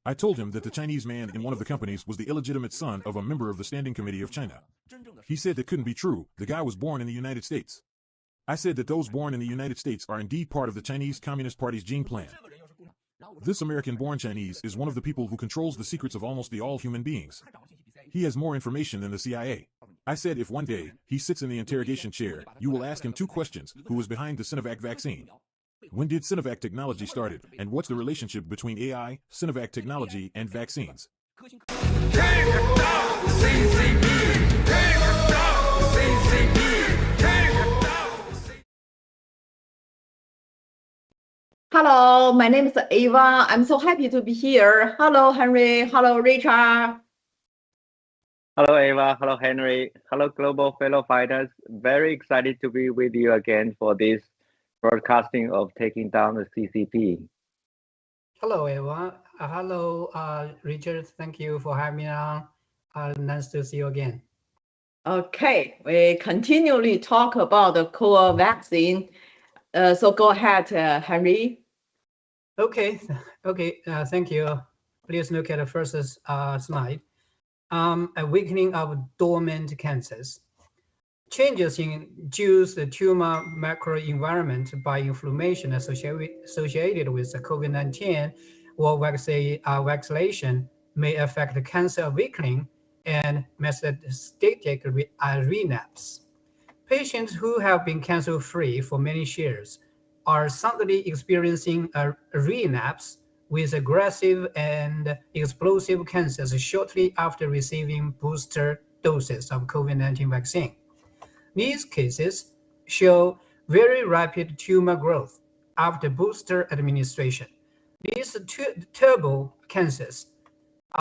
I told him that the Chinese man in one of the companies was the illegitimate son of a member of the Standing Committee of China. He said that couldn't be true. The guy was born in the United States. I said that those born in the United States are indeed part of the Chinese Communist Party's gene plan. This American-born Chinese is one of the people who controls the secrets of almost all human beings. He has more information than the CIA. I said if one day he sits in the interrogation chair, you will ask him 2 questions: who was behind the Sinovac vaccine? When did Sinovac technology started, and what's the relationship between AI, Sinovac technology, and vaccines? Hello, my name is Ava. I'm so happy to be here. Hello, Henry. Hello, Richard. Hello, Ava. Hello, Henry. Hello, global fellow fighters. Very excited to be with you again for this broadcasting of taking down the CCP. Hello, Eva. Hello, Richard. Thank you for having me on. Nice to see you again. Okay, we continually talk about the COVID vaccine. So go ahead, Henry. Okay. Thank you. Please look at the first slide. Awakening of dormant cancers. Changes induce the tumor microenvironment by inflammation associated with COVID-19 or vaccination may affect cancer awakening and metastatic relapse. Patients who have been cancer-free for many years are suddenly experiencing a relapse with aggressive and explosive cancers shortly after receiving booster doses of COVID-19 vaccine. These cases show very rapid tumor growth after booster administration. These turbo cancers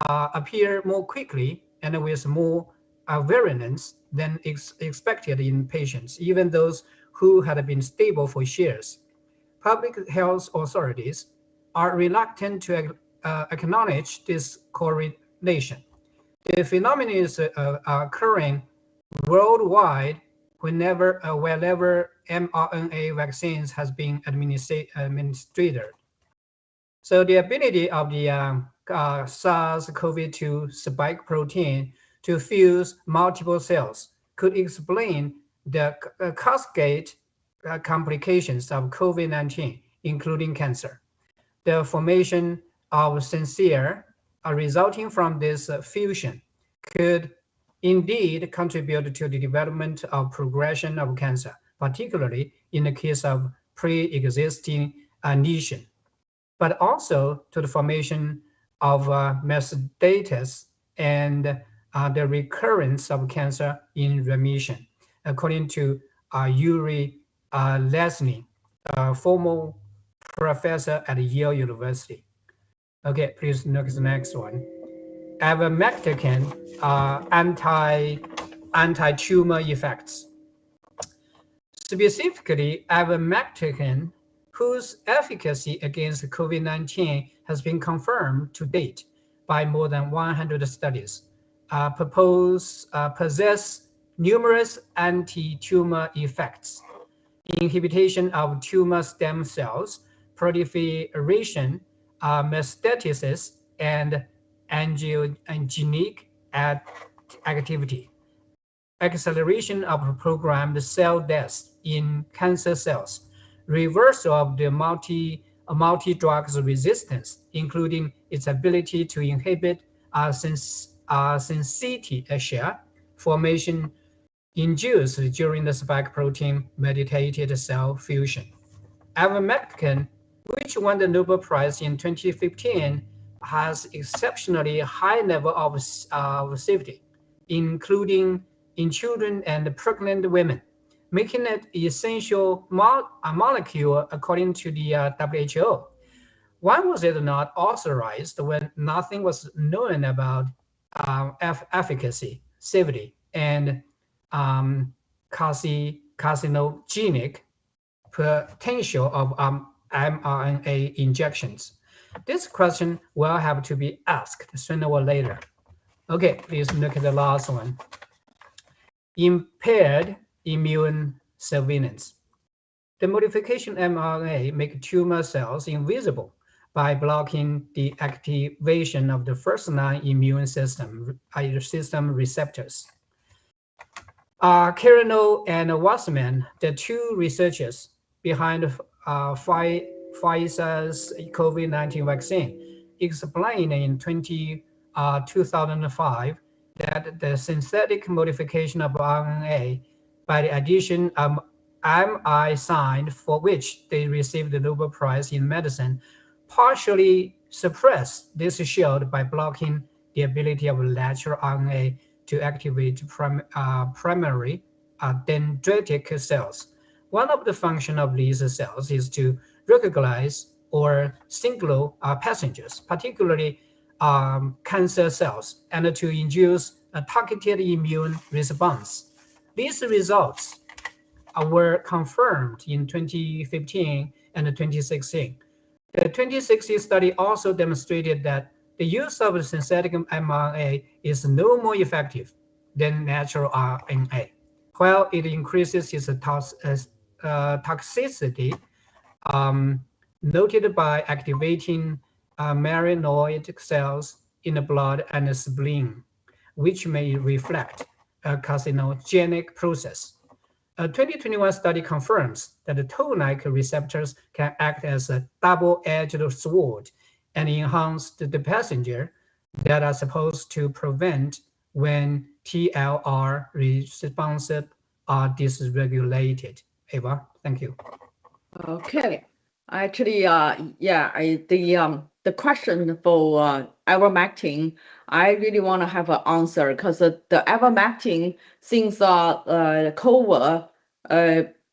appear more quickly and with more virulence than expected in patients, even those who had been stable for years. Public health authorities are reluctant to acknowledge this correlation. The phenomenon is occurring worldwide whenever mRNA vaccines has been administered. So the ability of the SARS-CoV-2 spike protein to fuse multiple cells could explain the cascade complications of COVID-19, including cancer. The formation of sincere resulting from this fusion could indeed contribute to the development of progression of cancer, particularly in the case of pre-existing lesion, but also to the formation of metastasis and the recurrence of cancer in remission, according to Yuri Leslie, former professor at Yale University. Okay, please look at the next one. Ivermectin anti-tumor effects. Specifically, ivermectin, whose efficacy against COVID-19 has been confirmed to date by more than 100 studies, possess numerous anti-tumor effects: inhibition of tumor stem cells, proliferation, metastasis, and angiogenic activity, acceleration of programmed cell death in cancer cells, reversal of the multi-drugs resistance, including its ability to inhibit syncytial formation induced during the spike protein mediated cell fusion. Ivermectin, which won the Nobel Prize in 2015, has exceptionally high level of safety, including in children and pregnant women, making it essential molecule according to the WHO. Why was it not authorized when nothing was known about efficacy, safety, and carcinogenic potential of mRNA injections? This question will have to be asked sooner or later. Okay, please look at the last one. Impaired immune surveillance. The modification mRNA make tumor cells invisible by blocking the activation of the first-line immune system receptors. Carino and Wasserman, the two researchers behind Pfizer's COVID-19 vaccine, explained in 2005 that the synthetic modification of RNA by the addition of MI sign, for which they received the Nobel Prize in Medicine, partially suppressed this shield by blocking the ability of natural RNA to activate primary dendritic cells. One of the functions of these cells is to recognize or signal passengers, particularly cancer cells, and to induce a targeted immune response. These results were confirmed in 2015 and 2016. The 2016 study also demonstrated that the use of synthetic mRNA is no more effective than natural RNA. While it increases its toxicity, noted by activating myeloid cells in the blood and the spleen, which may reflect a carcinogenic process. A 2021 study confirms that the toll-like receptors can act as a double-edged sword and enhance the passenger that are supposed to prevent when TLR responses are dysregulated. Eva, thank you. Okay, actually, the question for ivermectin, I really want to have an answer, because the ivermectin, since COVID,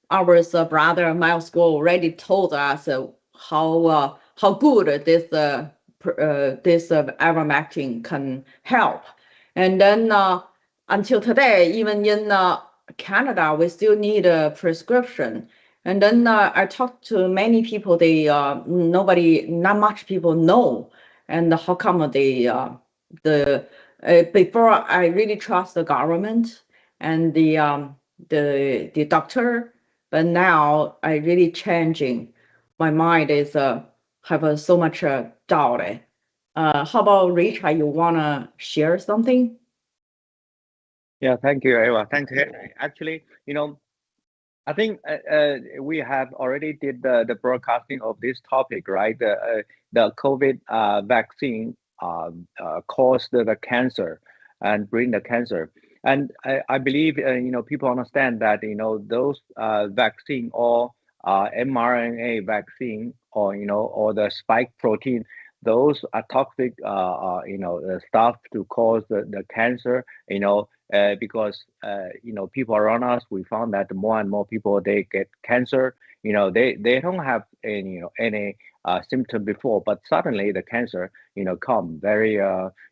our brother Miles Go already told us how good this ivermectin can help, and then until today, even in Canada, we still need a prescription. And then I talked to many people. They not much people know, and how come before I really trust the government and the doctor, but now I really changing. My mind is have so much doubt. How about Richard? You wanna share something? Yeah, thank you, Eva. Thank you. Actually, I think we have already did the broadcasting of this topic, right? The COVID vaccine caused the cancer and bring the cancer. And I believe, people understand that, those vaccine or mRNA vaccine or, or the spike protein, those are toxic, stuff to cause the cancer, because people around us, we found that more and more people, they get cancer, they don't have any symptom before, but suddenly the cancer come very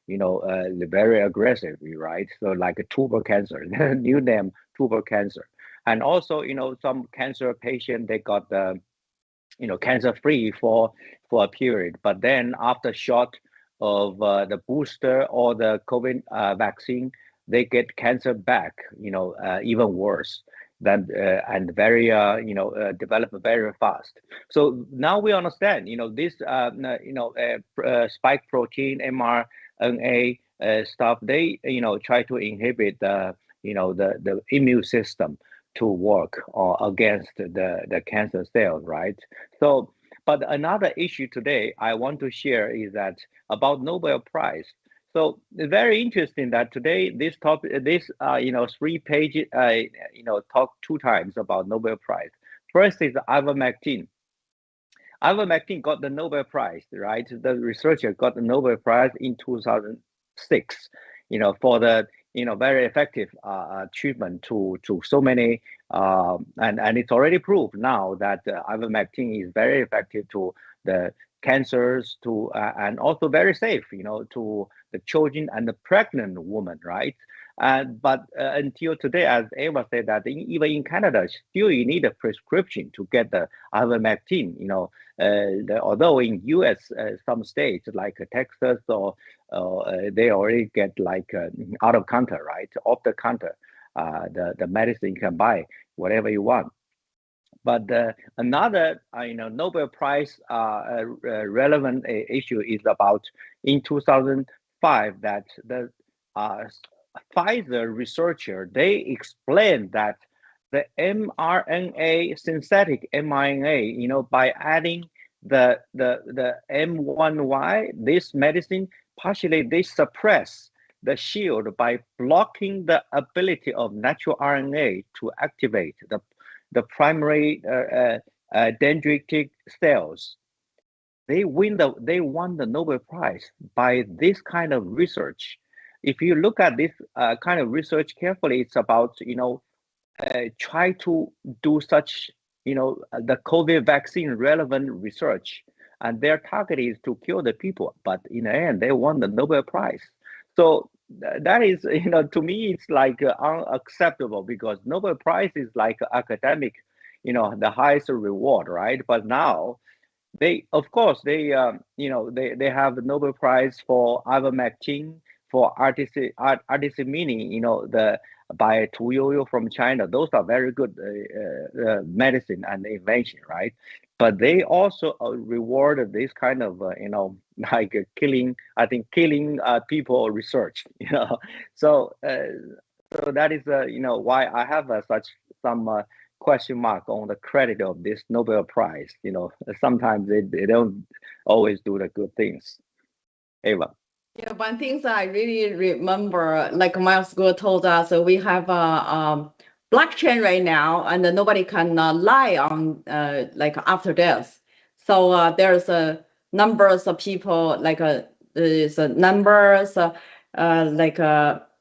very aggressively, right? So like a tuber cancer, new name, tuber cancer. And also some cancer patient, they got the cancer free for a period, but then after shot of the booster or the COVID vaccine, they get cancer back, even worse than and very develop very fast. So now we understand, this spike protein mRNA stuff, they try to inhibit the immune system to work against the cancer cells, right? So, but another issue today I want to share is that about Nobel Prize. So it's very interesting that today this topic, this 3 pages, talk 2 times about Nobel Prize. First is ivermectin. Ivermectin got the Nobel Prize, right? The researcher got the Nobel Prize in 2006, for the very effective treatment to so many, and it's already proved now that ivermectin is very effective to the cancers, to and also very safe, to the children and the pregnant woman, right? But until today, as Eva said, that even in Canada, still you need a prescription to get the ivermectin. Although in U.S. Some states like Texas or they already get like out of counter, right? Off the counter, the medicine you can buy whatever you want. But another, Nobel Prize relevant issue is about in 2005 that the Pfizer researcher, they explained that the mRNA, synthetic mRNA, by adding the M1Y, this medicine, partially they suppress the shield by blocking the ability of natural RNA to activate the primary dendritic cells. They won the Nobel Prize by this kind of research. If you look at this kind of research carefully, it's about try to do such the COVID vaccine relevant research, and their target is to kill the people. But in the end, they won the Nobel Prize. So that is, to me, it's like unacceptable, because Nobel Prize is like academic, the highest reward, right? But now they, of course, they have the Nobel Prize for ivermectin, for artemisinin, the by Tu Youyou from China. Those are very good medicine and invention, right? But they also reward this kind of, like killing people research, So, so that is, why I have some question mark on the credit of this Nobel Prize. Sometimes they don't always do the good things. Eva. Yeah, one thing that I really remember, like my school told us, we have a blockchain right now, and nobody can lie on like after death. So there's numbers of people, like there's numbers like the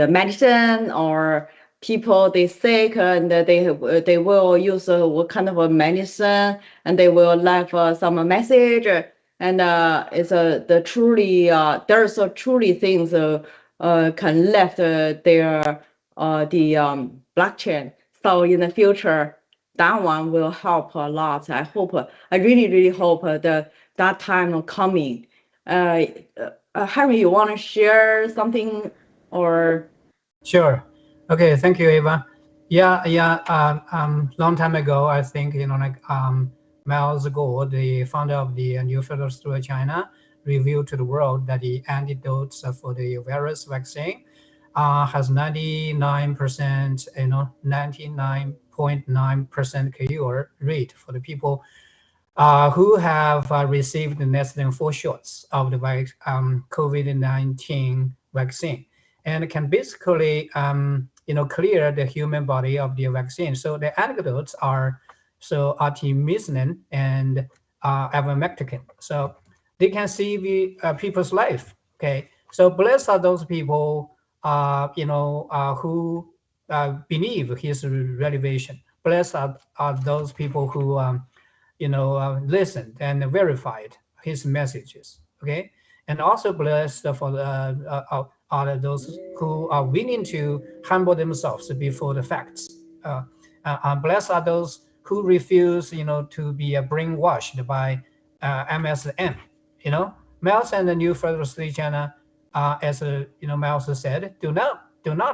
medicine, or people they sick and they will use what kind of a medicine, and they will leave some message. And it's the truly there's truly things can left their the blockchain. So in the future, that one will help a lot. I really hope that time coming. Harry, you want to share something or? Sure. Okay. Thank you, Eva. Yeah. Long time ago, I think Miles Gore, the founder of the New Federal School of China, revealed to the world that the antidotes for the virus vaccine has 99%, 99.9% cure rate for the people who have received less than 4 shots of the COVID-19 vaccine, and can basically clear the human body of the vaccine. So the antidotes are artemisinin and ivermectin. So they can save people's life. Okay, so blessed are those people who believe his revelation. Blessed are those people who listened and verified his messages. Okay, and also blessed for are those who are willing to humble themselves before the facts. Blessed are those who refuse, to be brainwashed by MSM. Miles and the New Federal State China, as Miles said, do not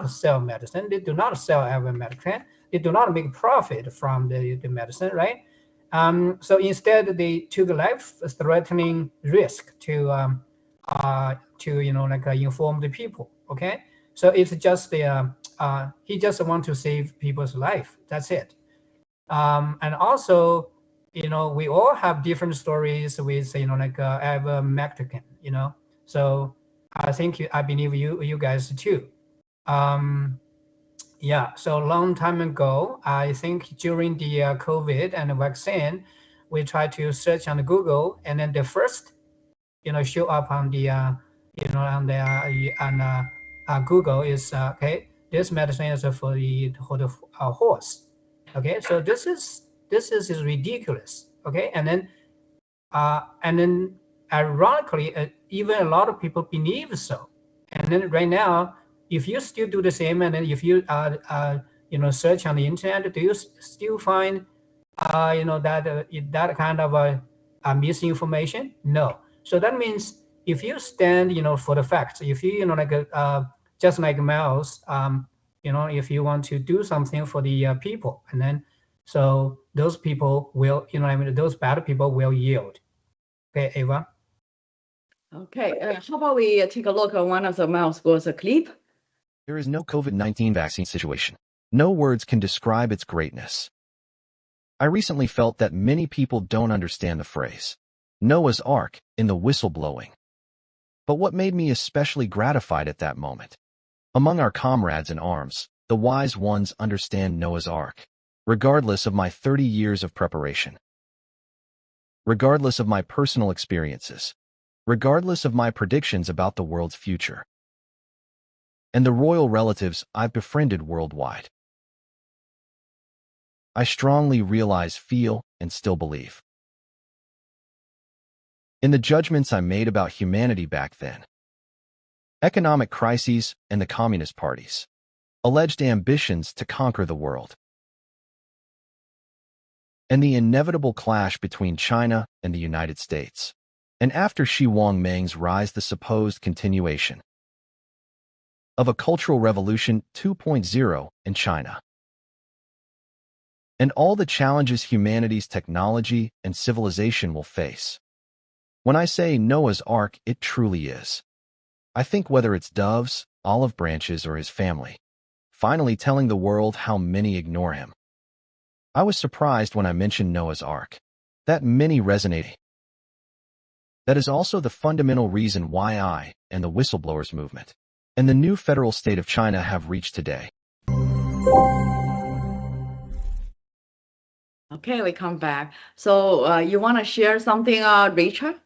sell medicine. They do not sell ivermectin. They do not make profit from the medicine, right? So instead, they took life-threatening risk to inform the people. Okay, so it's just he just want to save people's life. That's it. And also, we all have different stories with ivermectin. So I believe you guys too. Yeah, so a long time ago, I think during the COVID and the vaccine, we tried to search on Google, and then the first, show up on the, Google is, okay, this medicine is for the horse. Okay, so this is ridiculous. Okay, and then ironically, even a lot of people believe so. And then right now, if you still do the same, and then if you search on the internet, do you still find that kind of misinformation? No. So that means if you stand for the facts, if you just like Miles, if you want to do something for the people, and then so those people will, those bad people will yield. Okay, Ava. Okay, how about we take a look at one of the mouse was a clip? There is no COVID-19 vaccine situation. No words can describe its greatness. I recently felt that many people don't understand the phrase Noah's Ark in the whistleblowing. But what made me especially gratified at that moment? Among our comrades in arms, the wise ones understand Noah's Ark, regardless of my 30 years of preparation, regardless of my personal experiences, regardless of my predictions about the world's future, and the royal relatives I've befriended worldwide. I strongly realize, feel, and still believe in the judgments I made about humanity back then. Economic crises and the Communist parties, alleged ambitions to conquer the world, and the inevitable clash between China and the United States, and after Xi Jinping's rise, the supposed continuation of a cultural revolution 2.0 in China, and all the challenges humanity's technology and civilization will face. When I say Noah's Ark, it truly is. I think whether it's doves, olive branches, or his family, finally telling the world how many ignore him. I was surprised when I mentioned Noah's Ark, that many resonated. That is also the fundamental reason why I and the whistleblowers movement and the new federal state of China have reached today. Okay, we come back. So you want to share something, Richard?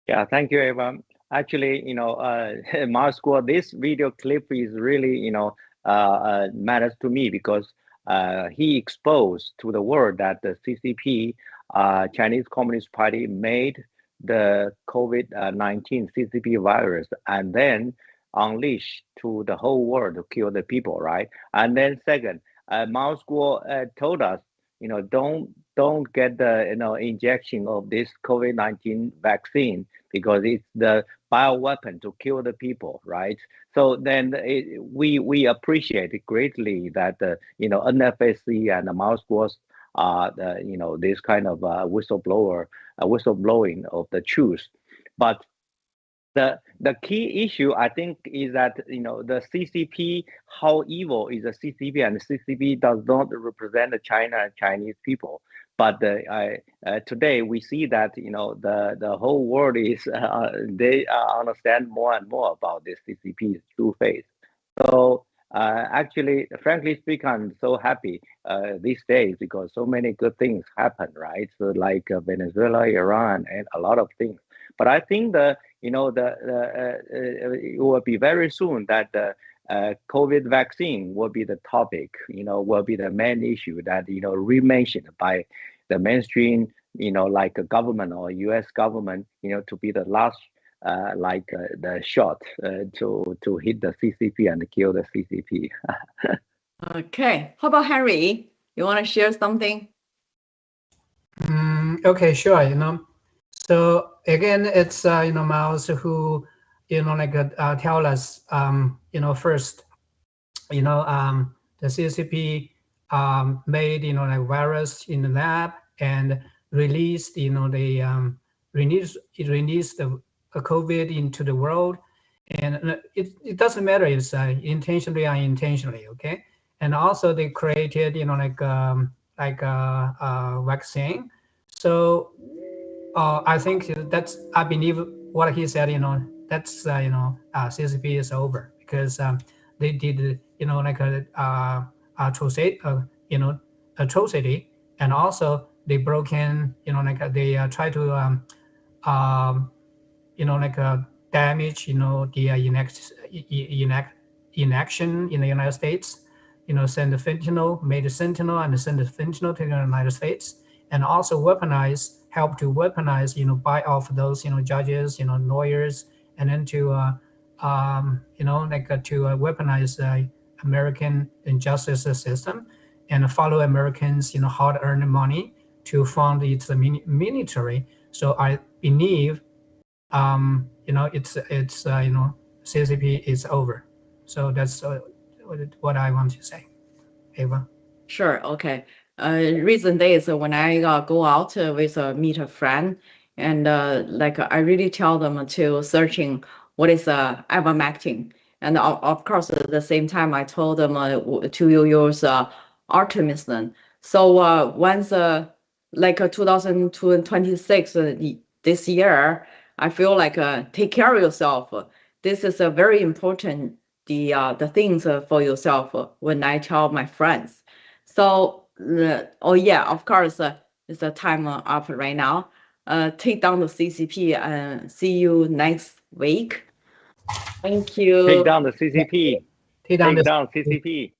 Yeah, thank you, Eva. Actually, Moscow, this video clip is really, matters to me because he exposed to the world that the CCP, Chinese Communist Party, made the COVID-19 CCP virus and then unleashed to the whole world to kill the people, right? And then second, Moscow told us, don't get the injection of this COVID-19 vaccine because it's the bioweapon to kill the people, right? So then we appreciate it greatly that NFSC and the Moscow's this kind of whistleblowing of the truth. But the key issue, I think, is that the CCP, how evil is the CCP, and the CCP does not represent the China and Chinese people. But today we see that the whole world is they understand more and more about this CCP's true face. So actually, frankly speaking, I'm so happy these days because so many good things happen, right? So like Venezuela, Iran, and a lot of things. But I think it will be very soon that the COVID vaccine will be the topic, will be the main issue that, re-mentioned by the mainstream, like a government or US government, to be the last, the shot to hit the CCP and kill the CCP. Okay, how about Henry? You want to share something? Okay, sure. So again, it's Miles who tell us first the CCP made virus in the lab and released released the COVID into the world, and it doesn't matter if it's intentionally or unintentionally, okay? And also they created a vaccine. So I think I believe what he said, that's CCP is over because they did atrocity, and also they broke in, they try to damage the inaction in the United States, send the fentanyl, made the Sentinel and send the fentanyl to the United States, and also help to weaponize, buy off those, judges, lawyers, and then to weaponize American justice system and follow Americans, hard-earned money to fund its military. So I believe, it's CCP is over. So that's what I want to say. Ava? Sure. Okay. Recent days when I go out with meet a friend, and like I really tell them to searching what is ivermectin, and of course at the same time I told them to use artemisinin. So once like 2026 this year, I feel like take care of yourself. This is a very important the things for yourself when I tell my friends. So, oh yeah, of course, it's the time up right now. Take down the CCP and see you next week. Thank you. Take down the CCP. Take down Take the down CCP.